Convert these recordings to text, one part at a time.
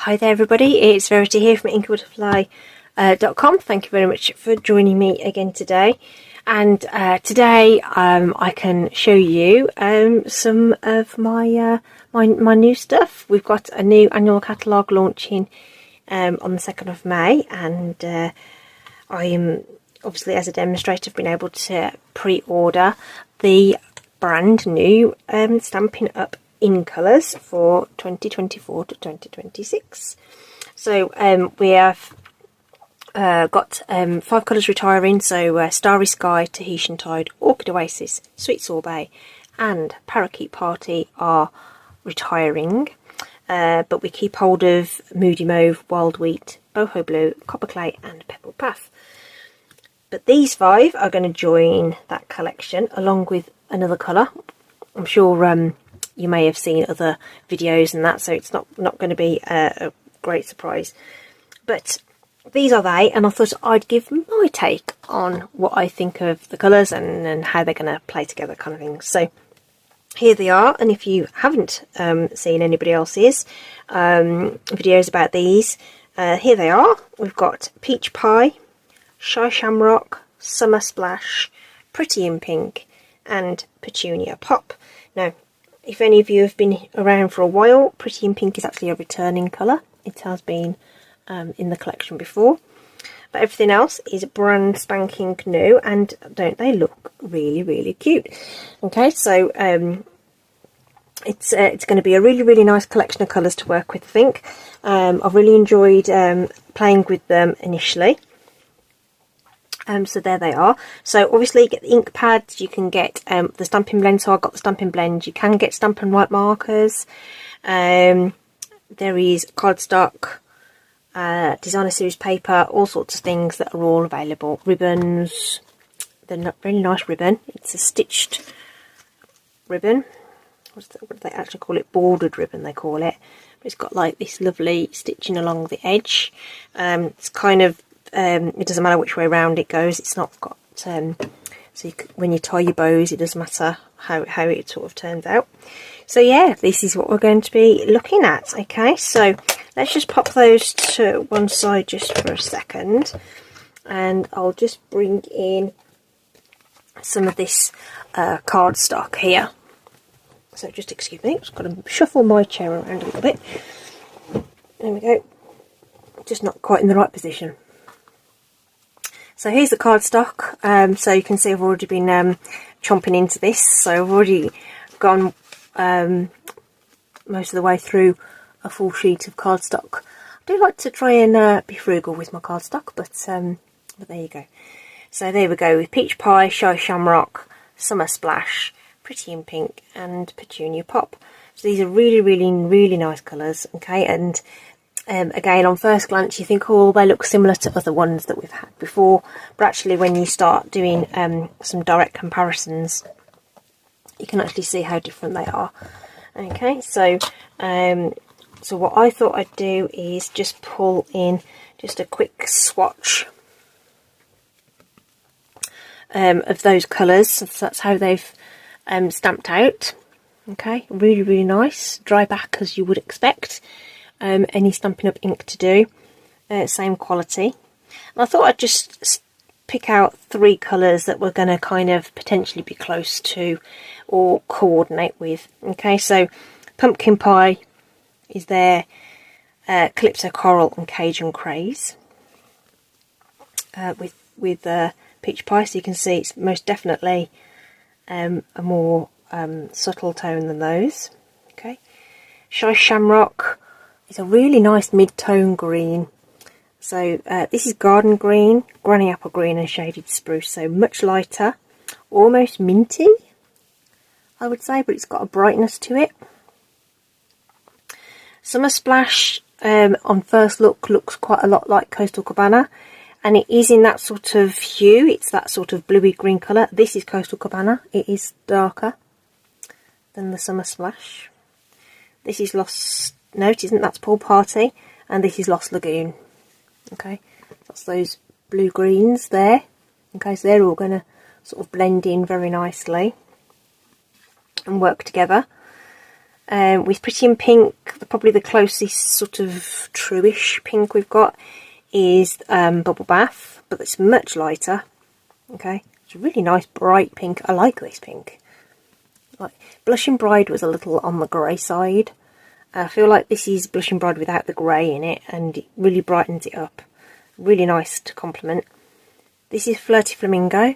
Hi there everybody, it's Verity here from inkybutterfly.com. Thank you very much for joining me again today. And today I can show you some of my my new stuff. We've got a new annual catalogue launching on the 2nd of May, and I am obviously, as a demonstrator, been able to pre-order the brand new Stampin' Up in colours for 2024 to 2026. So we have got 5 colours retiring, so Starry Sky, Tahitian Tide, Orchid Oasis, Sweet Sorbet and Parakeet Party are retiring, but we keep hold of Moody Mauve, Wild Wheat, Boho Blue, Copper Clay and Pebble Path. But these 5 are going to join that collection along with another colour. I'm sure you may have seen other videos and that, so it's not going to be a great surprise. But these are they, and I thought I'd give my take on what I think of the colours and how they're going to play together, kind of thing. So here they are, and if you haven't seen anybody else's videos about these, here they are. We've got Peach Pie, Shy Shamrock, Summer Splash, Pretty in Pink and Petunia Pop. Now, if any of you have been around for a while, Pretty in Pink is actually a returning colour. It has been in the collection before. But everything else is brand spanking new, and don't they look really, really cute? Okay, so it's going to be a really, really nice collection of colours to work with, I think. I've really enjoyed playing with them initially. So there they are. So obviously you get the ink pads, you can get the stamping blend, so I got the stamping blend. You can get Stampin' White markers. There is cardstock, designer series paper, all sorts of things that are all available. Ribbons, they're not really nice ribbon. It's a stitched ribbon. What do they actually call it? Bordered ribbon they call it. But it's got like this lovely stitching along the edge. It's kind of it doesn't matter which way around it goes. It's not got so when you tie your bows, it doesn't matter how it sort of turns out. So yeah, this is what we're going to be looking at. Okay, so let's just pop those to one side just for a second, and I'll just bring in some of this cardstock here. So just excuse me, just got to shuffle my chair around a little bit. There we go. Just not quite in the right position. So here's the cardstock. So you can see I've already been chomping into this. So I've already gone most of the way through a full sheet of cardstock. I do like to try and be frugal with my cardstock, but there you go. So there we go with Peach Pie, Shy Shamrock, Summer Splash, Pretty in Pink and Petunia Pop. So these are really, really, really nice colours. Okay, and again, on first glance you think, oh, they look similar to other ones that we've had before, but actually when you start doing some direct comparisons, you can actually see how different they are. Okay, so so what I thought I'd do is just pull in just a quick swatch of those colours. So that's how they've stamped out. Okay, really, really nice. Dry back as you would expect any Stampin' Up ink to do. Same quality. And I thought I'd just pick out 3 colours that we're going to kind of potentially be close to or coordinate with. Okay, so Pumpkin Pie is there, Calypso Coral and Cajun Craze with Peach Pie. So you can see it's most definitely a more subtle tone than those. Okay, Shy Shamrock is a really nice mid-tone green. So this is Garden Green, Granny Apple Green and Shaded Spruce, so much lighter, almost minty I would say, but it's got a brightness to it. Summer Splash on first look looks quite a lot like Coastal Cabana, and it is in that sort of hue. It's that sort of bluey green colour. This is Coastal Cabana. It is darker than the Summer Splash. This is Lost, no it isn't, that's Pool Party, and this is Lost Lagoon. Okay, that's those blue greens there. Okay, so they're all going to sort of blend in very nicely and work together. with Pretty in Pink, probably the closest sort of true-ish pink we've got is Bubble Bath, but it's much lighter. Okay, it's a really nice bright pink. I like this pink. Like Blushing Bride was a little on the grey side. I feel like this is Blushing Bride without the grey in it, and it really brightens it up. Really nice to complement. This is Flirty Flamingo,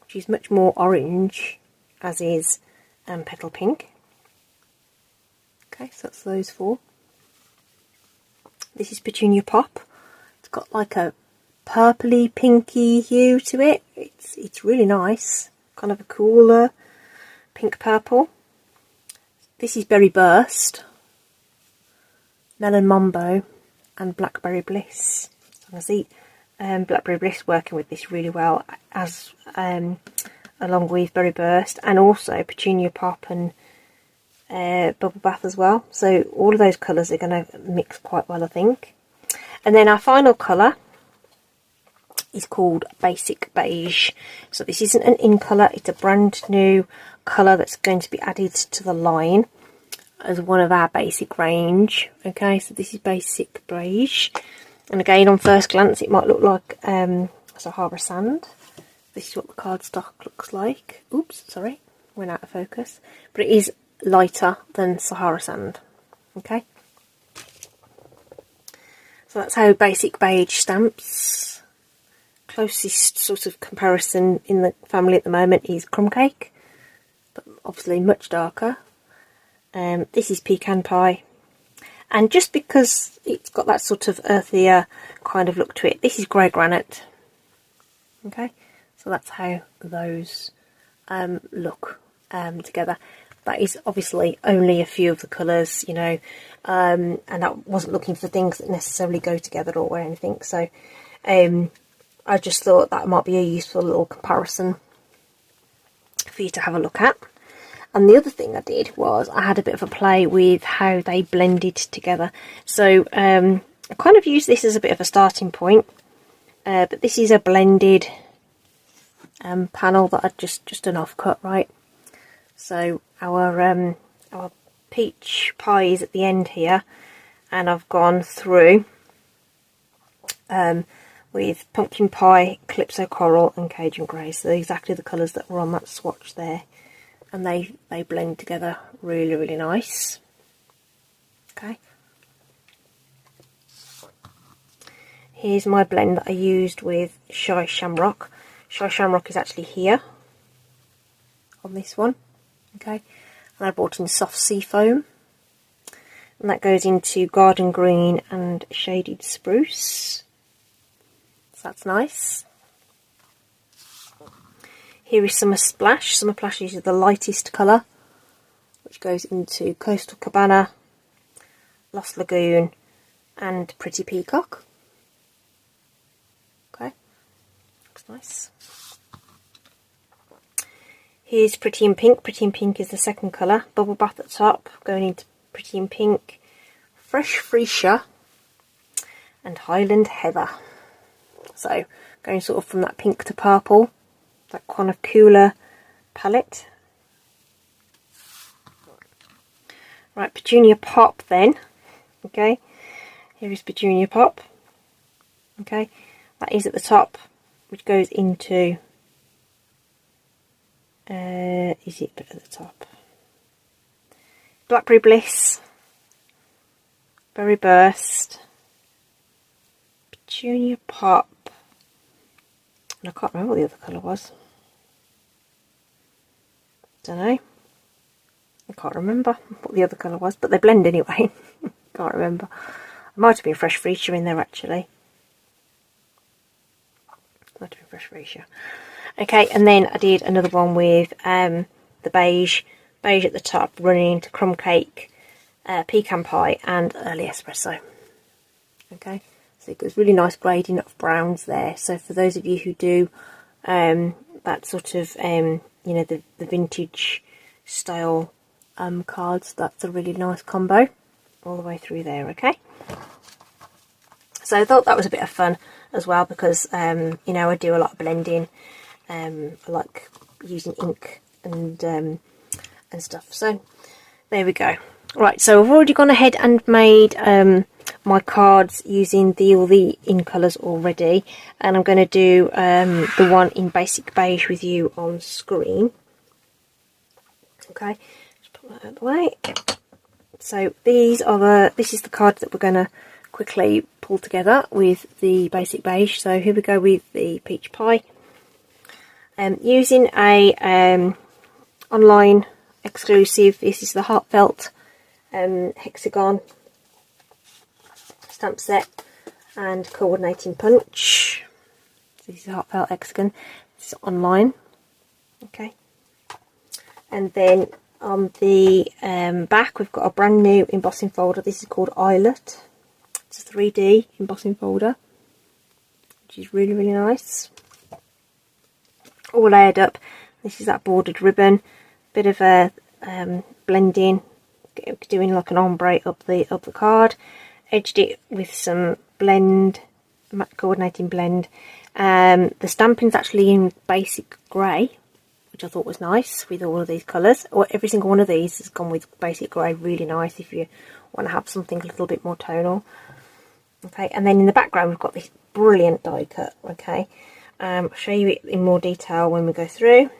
which is much more orange, as is Petal Pink. Okay, so that's those four. This is Petunia Pop. It's got like a purpley pinky hue to it. It's really nice, kind of a cooler pink purple. This is Berry Burst, Melon Mambo, and Blackberry Bliss. So I see Blackberry Bliss working with this really well, as along with Berry Burst, and also Petunia Pop and Bubble Bath as well. So all of those colours are going to mix quite well, I think. And then our final colour is called Basic Beige. So this isn't an in colour, it's a brand new colour that's going to be added to the line as one of our basic range. Okay, so this is Basic Beige, and again on first glance it might look like Sahara Sand. This is what the cardstock looks like. Oops, sorry, went out of focus. But it is lighter than Sahara Sand. Okay, so that's how Basic Beige stamps. Closest sort of comparison in the family at the moment is Crumb Cake, but obviously much darker. This is Pecan Pie, and just because it's got that sort of earthier kind of look to it, this is Grey Granite. Okay, so that's how those look together. That is obviously only a few of the colours, you know, and I wasn't looking for things that necessarily go together or anything, so I just thought that might be a useful little comparison for you to have a look at. And the other thing I did was I had a bit of a play with how they blended together. So I kind of used this as a bit of a starting point, but this is a blended panel that I just an offcut, right? So our peach pie is at the end here, and I've gone through with Pumpkin Pie, Calypso Coral and Cajun Grey. So they're exactly the colours that were on that swatch there. And they blend together really, really nice. Okay. Here's my blend that I used with Shy Shamrock. Shy Shamrock is actually here on this one. Okay. And I brought in Soft Sea Foam. And that goes into Garden Green and Shaded Spruce. So that's nice. Here is Summer Splash. Summer Splash is the lightest colour, which goes into Coastal Cabana, Lost Lagoon and Pretty Peacock. Okay, looks nice. Here's Pretty in Pink. Pretty in Pink is the second colour. Bubble Bath at the top, going into Pretty in Pink, Fresh Freesia and Highland Heather. So going sort of from that pink to purple, that kind of cooler palette. Right, Petunia Pop then. Okay, here is Petunia Pop. Okay, that is at the top, which goes into, is it at the top? Blackberry Bliss, Berry Burst, Petunia Pop, and I can't remember what the other colour was. Don't know. I can't remember what the other colour was, but they blend anyway. Can't remember. It might have been Fresh Freesia in there actually. Might have been Fresh Freesia. Okay, and then I did another one with the beige at the top, running into Crumb Cake, Pecan Pie, and Early Espresso. Okay. So it goes really nice grading of browns there. So for those of you who do that sort of, you know, the vintage style cards, that's a really nice combo all the way through there. Okay. So I thought that was a bit of fun as well because, you know, I do a lot of blending. I like using ink and stuff. So there we go. Right, so I've already gone ahead and made my cards using all the in colours already, and I'm going to do the one in basic beige with you on screen. Okay, just put that out of the way. So this is the card that we're going to quickly pull together with the basic beige. So here we go with the peach pie. Using a online exclusive, this is the Heartfelt hexagon stamp set and coordinating punch. This is a Heartfelt hexagon. This is online. Okay, and then on the back we've got a brand new embossing folder. This is called Eyelet. It's a 3D embossing folder, which is really, really nice. All layered up. This is that bordered ribbon. Bit of a blending, doing like an ombre up the card. Edged it with some blend, coordinating blend. The stamping's actually in basic grey, which I thought was nice with all of these colours. Or every single one of these has gone with basic grey. Really nice if you want to have something a little bit more tonal. Okay, and then in the background we've got this brilliant die cut. Okay, I'll show you it in more detail when we go through.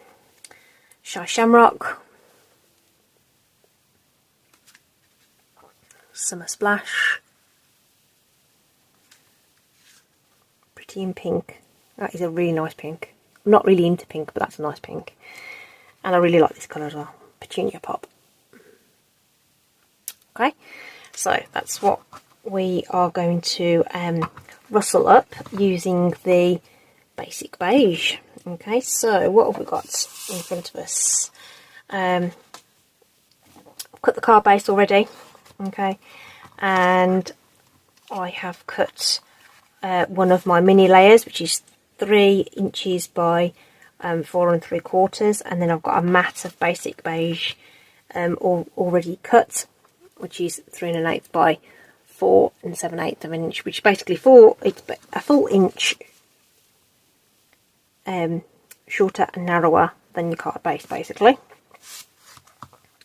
Shy Shamrock, Summer Splash, Pretty in Pink. That is a really nice pink. I'm not really into pink, but that's a nice pink. And I really like this colour as well, Petunia Pop. Okay, so that's what we are going to rustle up using the basic beige. Okay, so what have we got in front of us? I've cut the card base already. Okay, and I have cut one of my mini layers, which is 3 inches by 4 3/4, and then I've got a mat of basic beige already cut, which is 3 1/8 by 4 7/8 of an inch, which is basically it's a full inch shorter and narrower than your card base, basically.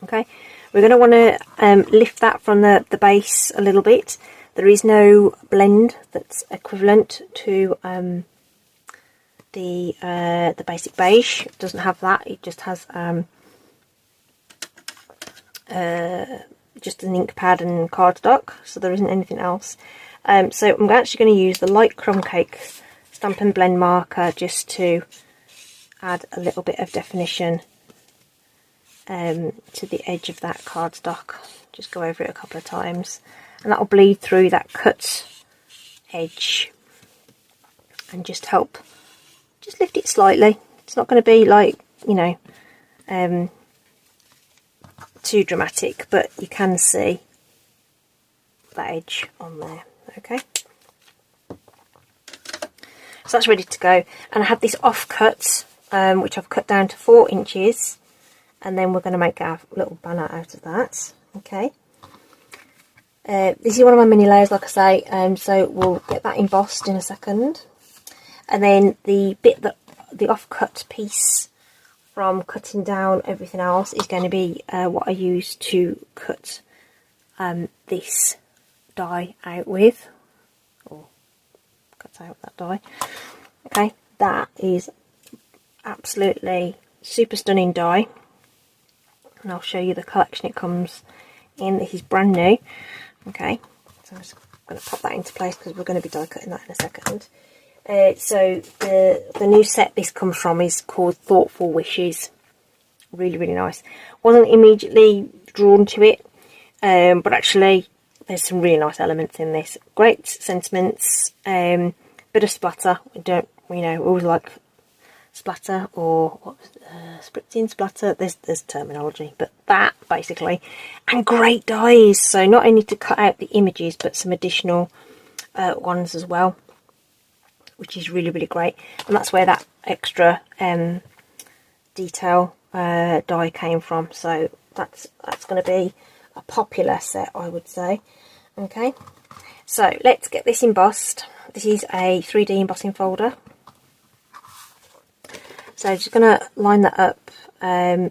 Okay, we're going to want to lift that from the base a little bit. There is no blend that's equivalent to the basic beige. It doesn't have that. It just has just an ink pad and cardstock, so there isn't anything else. So I'm actually going to use the light crumb cake Stampin' Blend marker just to add a little bit of definition to the edge of that cardstock. Just go over it a couple of times, and that will bleed through that cut edge and just help lift it slightly. It's not going to be like, you know, too dramatic, but you can see that edge on there. Okay, so that's ready to go, and I have this offcut which I've cut down to 4 inches, and then we're going to make our little banner out of that. Okay, this is one of my mini layers, like I say, so we'll get that embossed in a second. And then the bit that the offcut piece from cutting down everything else is going to be what I use to cut this die out with, or cut out that die. Okay, that is absolutely super stunning die, and I'll show you the collection it comes in. This is brand new. Okay, so I'm just going to pop that into place because we're going to be die cutting that in a second. So the new set this comes from is called Thoughtful Wishes. Really, really nice. Wasn't immediately drawn to it, but actually there's some really nice elements in this. Great sentiments, bit of splatter. We always like splatter, or spritzing splatter. There's terminology, but that basically, and great dies. So not only to cut out the images, but some additional ones as well, which is really, really great. And that's where that extra detail die came from. So that's going to be a popular set, I would say. Okay, so let's get this embossed. This is a 3D embossing folder. So I'm just going to line that up. I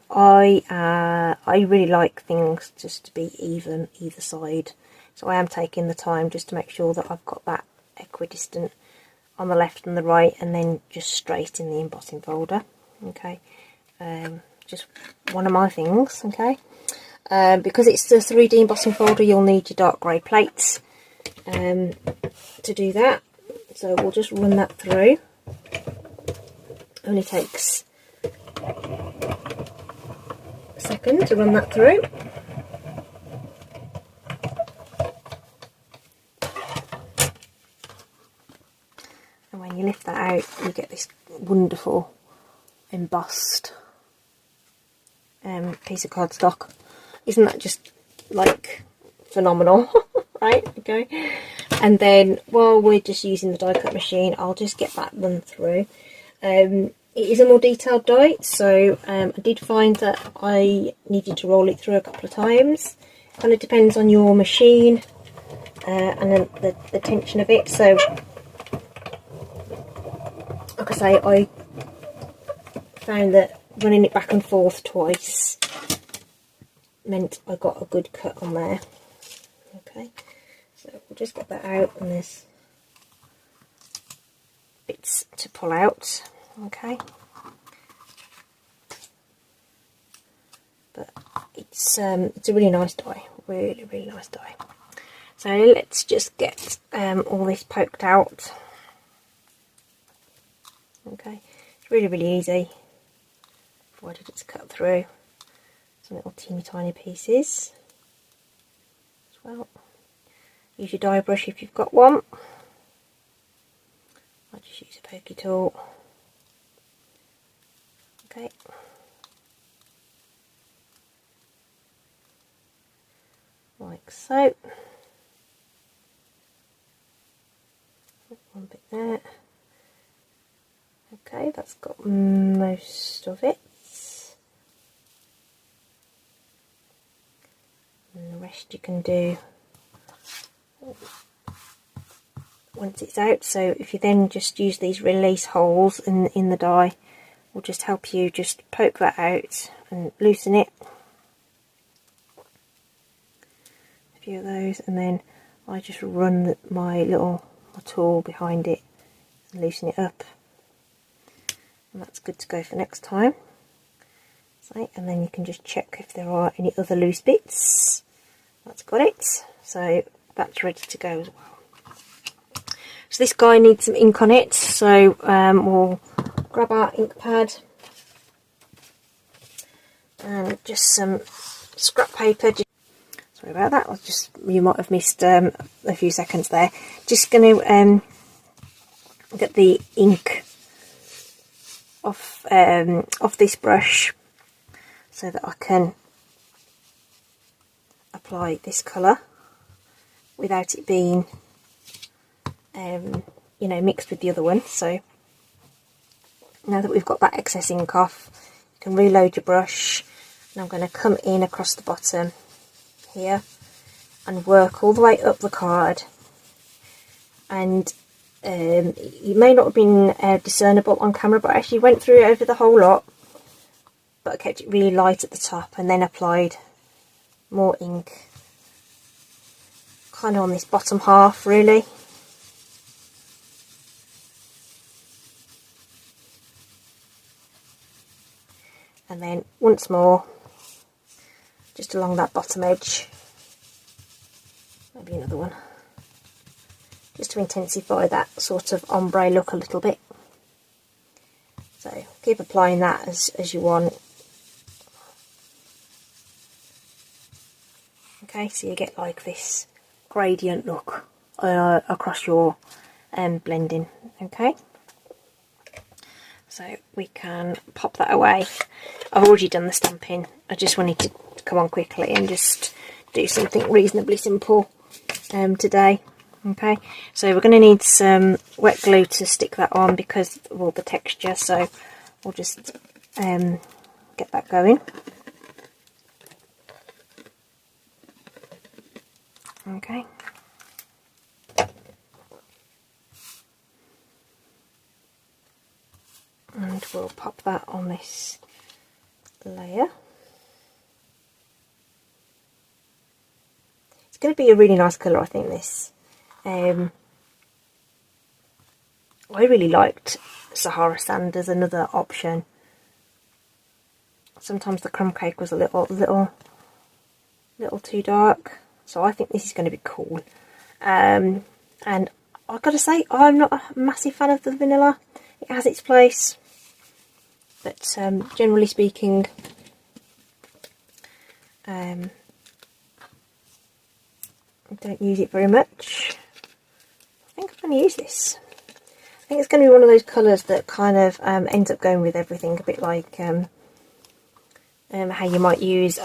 really like things just to be even either side, so I am taking the time just to make sure that I've got that equidistant on the left and the right, and then just straight in the embossing folder. Okay, just one of my things. Okay, because it's the 3D embossing folder, you'll need your dark grey plates to do that. So we'll just run that through. Only takes a second to run that through. And when you lift that out, you get this wonderful embossed piece of cardstock. Isn't that just like phenomenal? Right, okay. And then while we're just using the die cut machine, I'll just get that run through. It is a more detailed die, so I did find that I needed to roll it through a couple of times. Kind of depends on your machine and then the tension of it. So like I say, I found that running it back and forth twice meant I got a good cut on there. Okay, so we'll just get that out, and there's bits to pull out. Okay, but it's a really nice die, really nice die. So let's just get all this poked out. Okay, it's really easy, provided it's cut through some little teeny tiny pieces as well. Use your die brush if you've got one. I just use a pokey tool. Okay. Like so. One bit there. Okay, that's got most of it. And the rest you can do once it's out. So if you then just use these release holes in the die, will just help you just poke that out and loosen it. A few of those, and then I just run my tool behind it and loosen it up, and that's good to go for next time. So, and then you can just check if there are any other loose bits. That's got it, so that's ready to go as well. So this guy needs some ink on it, so we'll grab our ink pad and just some scrap paper. Sorry about that, you might have missed a few seconds there. Just going to get the ink off this brush so that I can apply this colour without it being you know, mixed with the other one. So now that we've got that excess ink off, you can reload your brush, and I'm going to come in across the bottom here and work all the way up the card. And it may not have been discernible on camera, but I actually went through it over the whole lot, but I kept it really light at the top and then applied more ink kind of on this bottom half really. And then once more just along that bottom edge, maybe another one, just to intensify that sort of ombre look a little bit. So keep applying that as you want. Okay, so you get like this gradient look across your blending. Okay, so we can pop that away. I've already done the stamping. I just wanted to come on quickly and just do something reasonably simple today. Okay, so we're going to need some wet glue to stick that on because of all the texture, so we'll just get that going. Okay. And we'll pop that on this layer. It's going to be a really nice colour, I think, this. I really liked Sahara Sand as another option. Sometimes the crumb cake was a little too dark, so I think this is going to be cool. And I've got to say, I'm not a massive fan of the vanilla. It has its place, but generally speaking, I don't use it very much. I think I'm going to use this. I think it's going to be one of those colours that kind of ends up going with everything, a bit like how you might use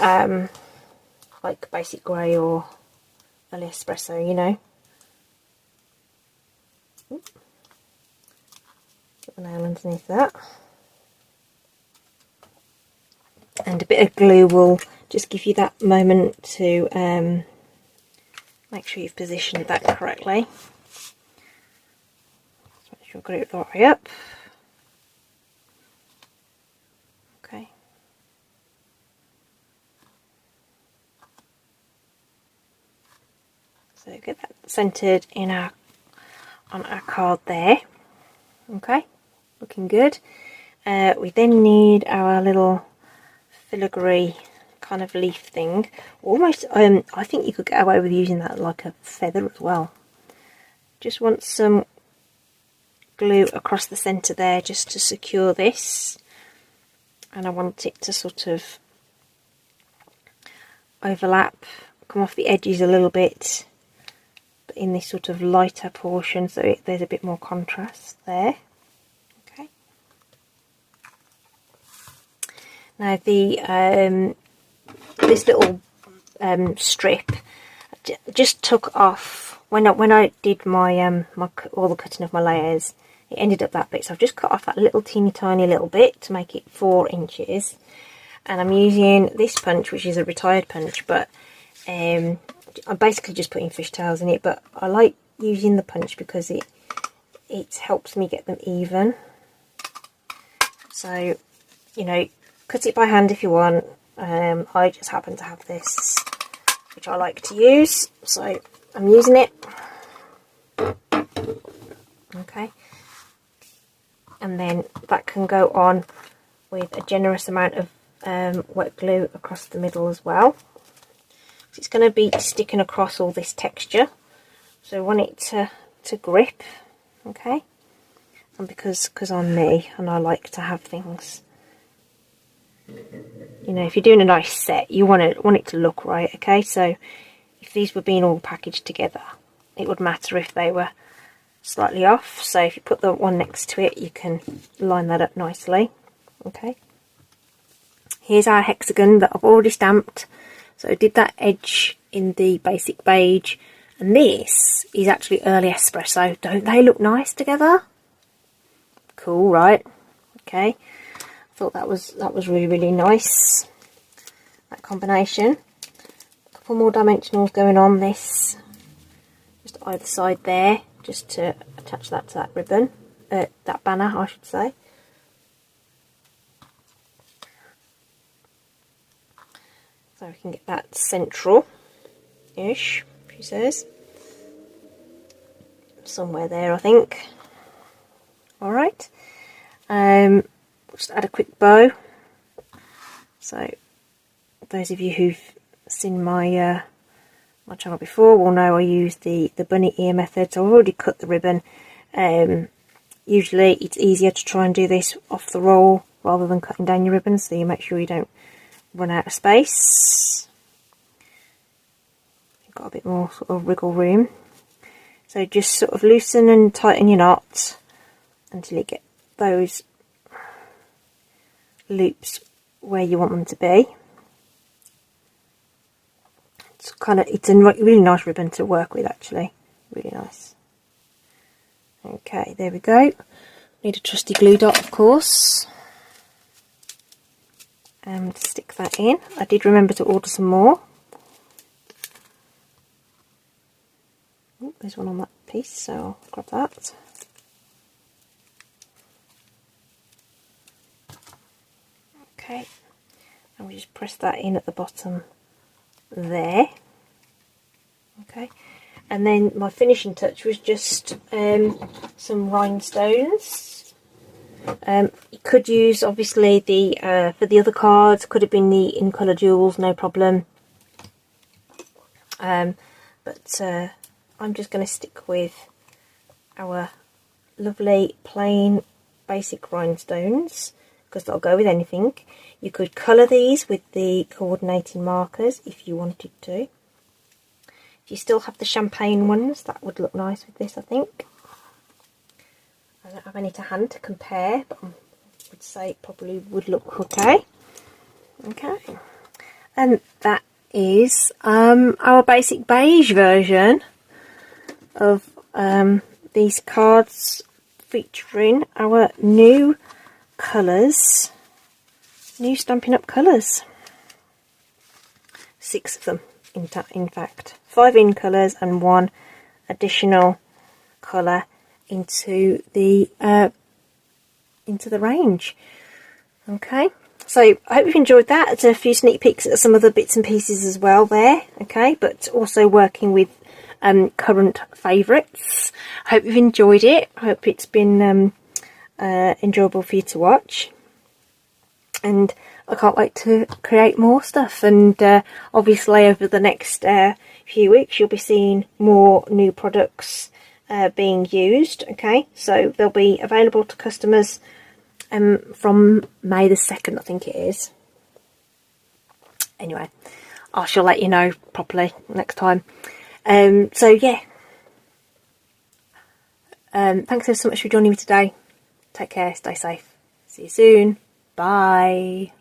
like basic grey or early espresso, you know. Put the nail underneath that. And a bit of glue will just give you that moment to make sure you've positioned that correctly. Just make sure I've got it the way up. Okay. So get that centered in on our card there. Okay, looking good. We then need our little filigree kind of leaf thing. Almost, I think you could get away with using that like a feather as well. Just want some glue across the centre there just to secure this, and I want it to sort of overlap, come off the edges a little bit, but in this sort of lighter portion, so there's a bit more contrast there. Okay. Now the this little strip just took off when I did my all the cutting of my layers. It ended up that bit, so I've just cut off that little teeny tiny little bit to make it 4 inches, and I'm using this punch, which is a retired punch, but I'm basically just putting fishtails in it, but I like using the punch because it helps me get them even. So, you know, cut it by hand if you want. I just happen to have this, which I like to use, so I'm using it. Okay, and then that can go on with a generous amount of wet glue across the middle as well. It's going to be sticking across all this texture, so I want it to grip. Okay, and because I'm me and I like to have things, you know, if you're doing a nice set, you want it to look right. Okay, so if these were being all packaged together, it would matter if they were slightly off. So if you put the one next to it, you can line that up nicely. Okay, here's our hexagon that I've already stamped. So I did that edge in the basic beige, and this is actually early espresso. Don't they look nice together? Cool, right? Okay, I thought that was really, really nice, that combination. A couple more dimensionals going on this, just either side there, just to attach that to that ribbon, that banner, I should say. So we can get that central-ish, she says. Somewhere there, I think. Alright. Just add a quick bow. So, those of you who've seen my my channel before will know I use the bunny ear method. So I've already cut the ribbon. Usually it's easier to try and do this off the roll rather than cutting down your ribbon, so you make sure you don't run out of space. You've got a bit more sort of wriggle room. So just sort of loosen and tighten your knot until you get those loops where you want them to be. It's a really nice ribbon to work with, actually. Really nice. Okay, there we go. Need a trusty glue dot, of course. And stick that in. I did remember to order some more. Oh, there's one on that piece, so I'll grab that. Okay, and we just press that in at the bottom there. Okay, and then my finishing touch was just some rhinestones. You could use obviously the for the other cards, could have been the in colour jewels, no problem. But I'm just going to stick with our lovely plain basic rhinestones because that'll go with anything. You could colour these with the coordinating markers if you wanted to. If you still have the champagne ones, that would look nice with this, I think. I don't have any to hand to compare, but I would say it probably would look okay. Okay, and that is our basic beige version of these cards featuring our new colours, new Stampin' Up colours. 6 of them, in fact. 5 in colours and 1 additional colour into the range. Okay, so I hope you've enjoyed that. There's a few sneak peeks at some of the bits and pieces as well there. Okay, but also working with current favourites. I hope you've enjoyed it. I hope it's been enjoyable for you to watch, and I can't wait to create more stuff. And obviously over the next few weeks you'll be seeing more new products being used. Okay, so they'll be available to customers from May the 2nd, I think it is. Anyway, I shall let you know properly next time. So yeah, thanks so much for joining me today. Take care, stay safe. See you soon. Bye.